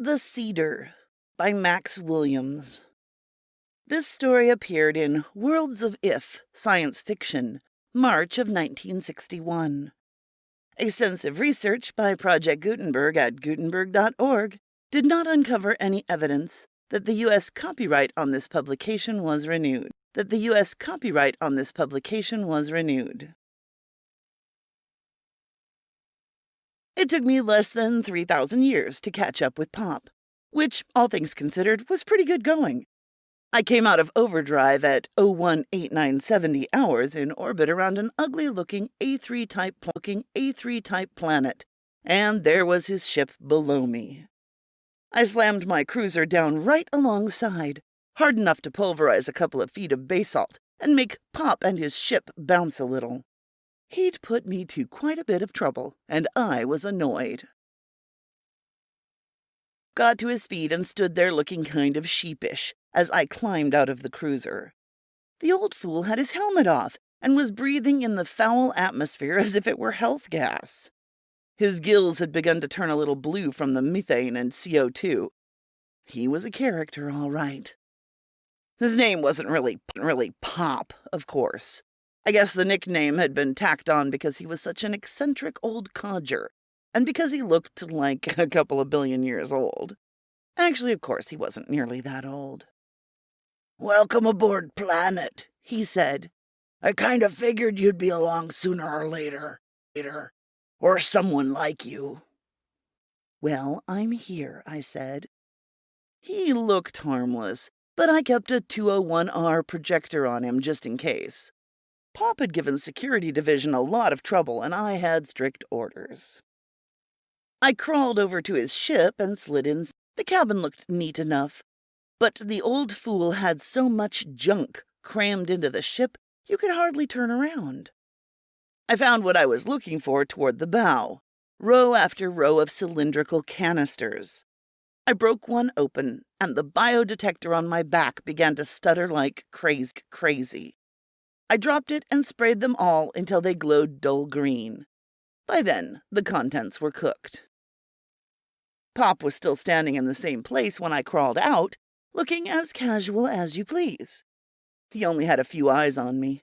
The Cedar by Max Williams. This story appeared in Worlds of If, Science Fiction, March of 1961. Extensive research by Project Gutenberg at Gutenberg.org did not uncover any evidence that the U.S. copyright on this publication was renewed. It took me less than 3,000 years to catch up with Pop, which, all things considered, was pretty good going. I came out of overdrive at 018970 hours in orbit around an ugly-looking A3-type planet, and there was his ship below me. I slammed my cruiser down right alongside, hard enough to pulverize a couple of feet of basalt and make Pop and his ship bounce a little. He'd put me to quite a bit of trouble, and I was annoyed. Got to his feet and stood there looking kind of sheepish as I climbed out of the cruiser. The old fool had his helmet off and was breathing in the foul atmosphere as if it were health gas. His gills had begun to turn a little blue from the methane and CO2. He was a character, all right. His name wasn't really Pop, of course. I guess the nickname had been tacked on because he was such an eccentric old codger, and because he looked like a couple of billion years old. Actually, of course, he wasn't nearly that old. "Welcome aboard, Planet," he said. "I kind of figured you'd be along sooner or later. Or someone like you." "Well, I'm here," I said. He looked harmless, but I kept a 201R projector on him just in case. Pop had given Security Division a lot of trouble, and I had strict orders. I crawled over to his ship and slid in. The cabin looked neat enough, but the old fool had so much junk crammed into the ship you could hardly turn around. I found what I was looking for toward the bow, row after row of cylindrical canisters. I broke one open, and the biodetector on my back began to stutter like crazy. I dropped it and sprayed them all until they glowed dull green. By then, the contents were cooked. Pop was still standing in the same place when I crawled out, looking as casual as you please. He only had a few eyes on me.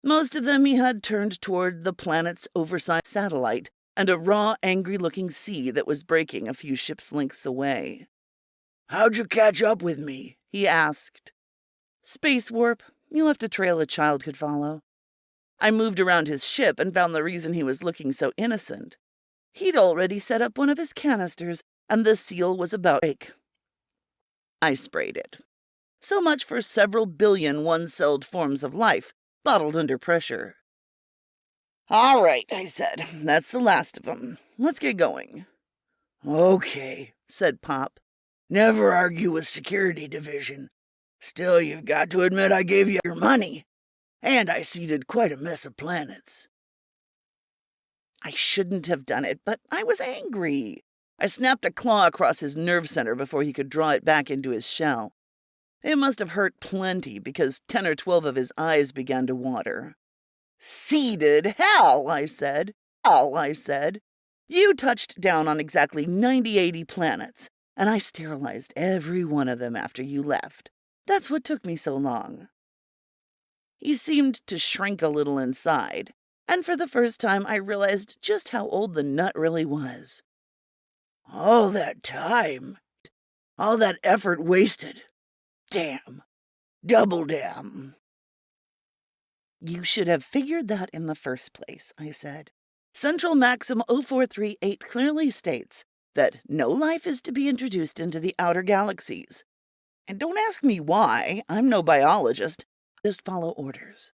Most of them he had turned toward the planet's oversized satellite and a raw, angry-looking sea that was breaking a few ship's lengths away. "How'd you catch up with me?" he asked. "Space warp. You left a trail a child could follow." I moved around his ship and found the reason he was looking so innocent. He'd already set up one of his canisters, and the seal was about to break. I sprayed it. So much for several billion one-celled forms of life, bottled under pressure. "All right," I said. "That's the last of them. Let's get going." "Okay," said Pop. "Never argue with Security Division. Still, you've got to admit I gave you your money, and I seeded quite a mess of planets." I shouldn't have done it, but I was angry. I snapped a claw across his nerve center before he could draw it back into his shell. It must have hurt plenty, because 10 or 12 of his eyes began to water. "Seeded hell," I said. "You touched down on exactly 90-80 planets, and I sterilized every one of them after you left. That's what took me so long." He seemed to shrink a little inside, and for the first time I realized just how old the nut really was. "All that time. All that effort wasted. Damn. Double damn." "You should have figured that in the first place," I said. "Central Maxim 0438 clearly states that no life is to be introduced into the outer galaxies. And don't ask me why. I'm no biologist. Just follow orders."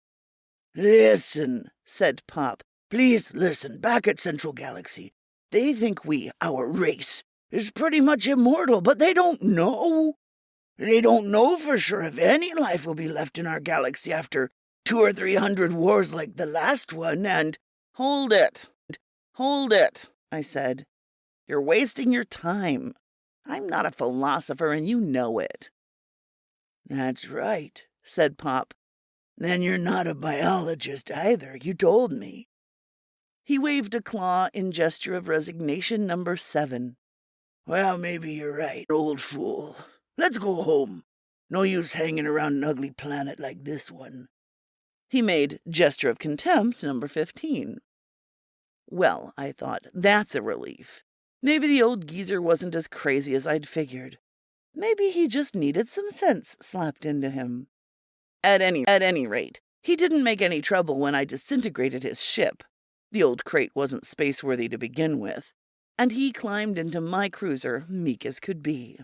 "Listen," said Pop. "Please listen. Back at Central Galaxy, they think our race, is pretty much immortal, but they don't know. They don't know for sure if any life will be left in our galaxy after 200 or 300 wars like the last one, and—" Hold it, I said. "You're wasting your time. I'm not a philosopher, and you know it." "That's right," said Pop. "Then you're not a biologist either, you told me." He waved a claw in gesture of resignation number 7. Well, maybe you're right, old fool. Let's go home. No use hanging around an ugly planet like this one. He made gesture of contempt number 15. Well, I thought, that's a relief. Maybe the old geezer wasn't as crazy as I'd figured. Maybe he just needed some sense slapped into him. At any rate, he didn't make any trouble when I disintegrated his ship. The old crate wasn't space-worthy to begin with, and he climbed into my cruiser, meek as could be.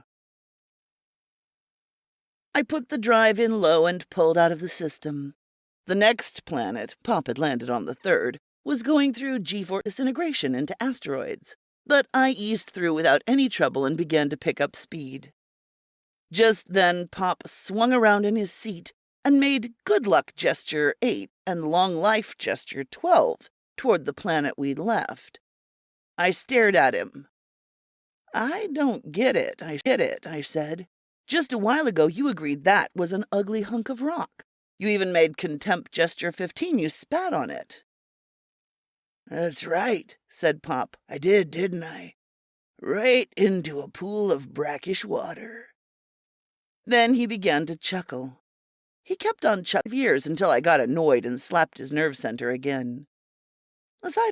I put the drive in low and pulled out of the system. The next planet, Pop had landed on the third, was going through G-force disintegration into asteroids, but I eased through without any trouble and began to pick up speed. Just then, Pop swung around in his seat and made good luck gesture 8 and long life gesture 12 toward the planet we'd left. I stared at him. I don't get it, I said. Just a while ago you agreed that was an ugly hunk of rock. You even made contempt gesture 15, you spat on it. That's right, said Pop. I did, didn't I? Right into a pool of brackish water. Then he began to chuckle. He kept on chuckling for years until I got annoyed and slapped his nerve center again. Aside